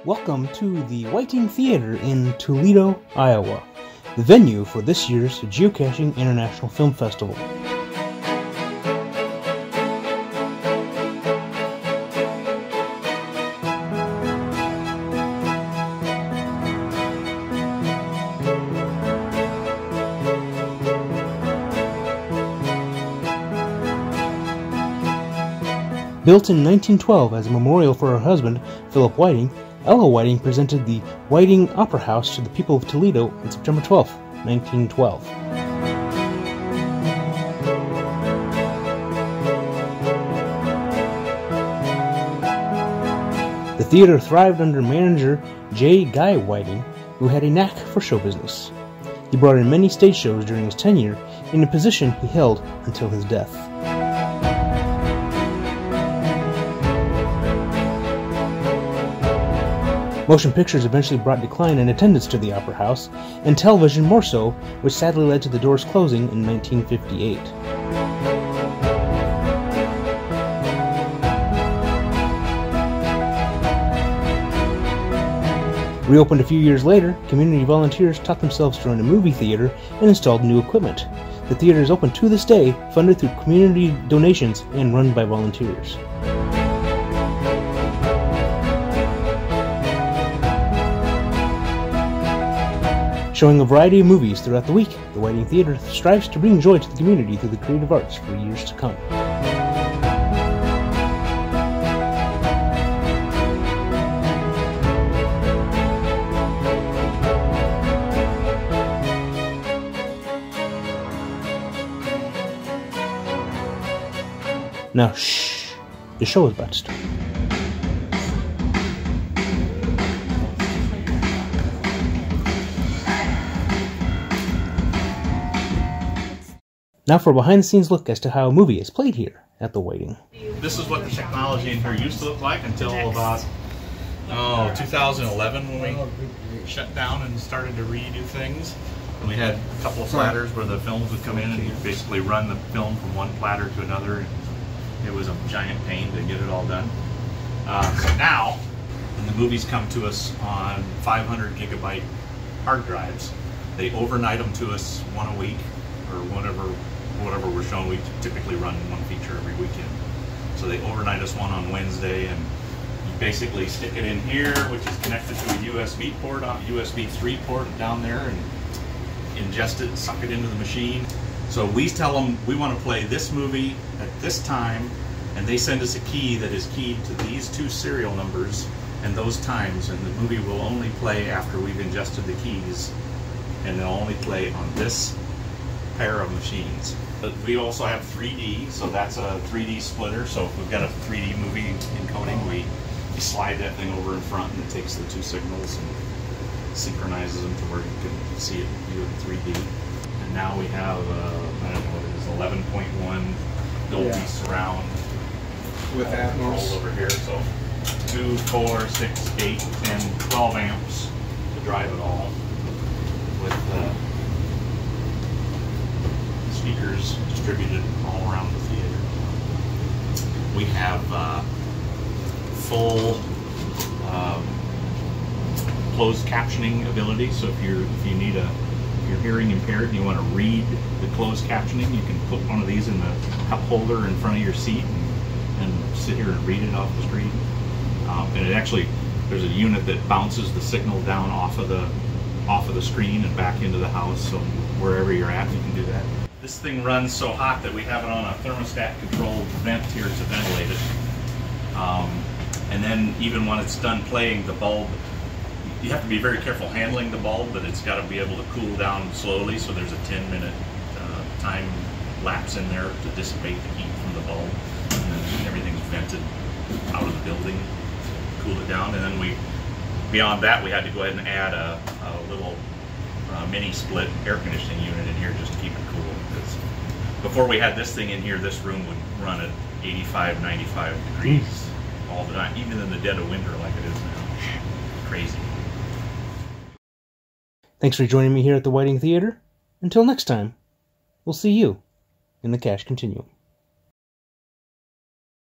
Welcome to the Wieting Theater in Toledo, Iowa, the venue for this year's Geocaching International Film Festival. Built in 1912 as a memorial for her husband, Philip Wieting, Ella Wieting presented the Wieting Opera House to the people of Toledo on September 12, 1912. The theater thrived under manager J. Guy Wieting, who had a knack for show business. He brought in many stage shows during his tenure, in a position he held until his death. Motion pictures eventually brought decline in attendance to the Opera House, and television more so, which sadly led to the doors closing in 1958. Reopened a few years later, community volunteers taught themselves to run a movie theater and installed new equipment. The theater is open to this day, funded through community donations and run by volunteers. Showing a variety of movies throughout the week, the Wieting Theater strives to bring joy to the community through the creative arts for years to come. Now, shh! The show is about to start. Now for a behind-the-scenes look as to how a movie is played here at the Wieting. This is what the technology in here used to look like until about 2011 when we shut down and started to redo things. And we had a couple of platters where the films would come in and you'd basically run the film from one platter to another. It was a giant pain to get it all done. So now, when the movies come to us on 500 gigabyte hard drives, they overnight them to us one a week or whatever we're showing. We typically run one feature every weekend. So they overnight us one on Wednesday, and you basically stick it in here, which is connected to a USB port, USB 3 port down there, and ingest it, suck it into the machine. So we tell them we want to play this movie at this time, and they send us a key that is keyed to these two serial numbers and those times, and the movie will only play after we've ingested the keys, and they'll only play on this pair of machines. But we also have 3D, so that's a 3D splitter. So if we've got a 3D movie encoding, we slide that thing over in front and it takes the two signals and synchronizes them to where you can see it, view it in 3D. And now we have, I don't know what it is, 11.1 Dolby surround with Atmos over here. So 2, 4, 6, 8, 10, 12 amps to drive it all with speakers distributed all around the theater. We have full closed captioning ability. So if you're hearing impaired and you want to read the closed captioning, you can put one of these in the cup holder in front of your seat and sit here and read it off the screen. And it actually, there's a unit that bounces the signal down off of the screen and back into the house. So wherever you're at, you can do that. This thing runs so hot that we have it on a thermostat controlled vent here to ventilate it. And then even when it's done playing, the bulb, you have to be very careful handling the bulb, but it's got to be able to cool down slowly. So there's a 10-minute time lapse in there to dissipate the heat from the bulb. And then everything's vented out of the building to cool it down. And then beyond that, we had to go ahead and add a little mini split air conditioning unit in here just to keep it cool. Because before we had this thing in here, this room would run at 85, 95 degrees all the time, even in the dead of winter like it is now. Crazy. Thanks for joining me here at the Wieting Theater. Until next time, we'll see you in the Cache Continuum.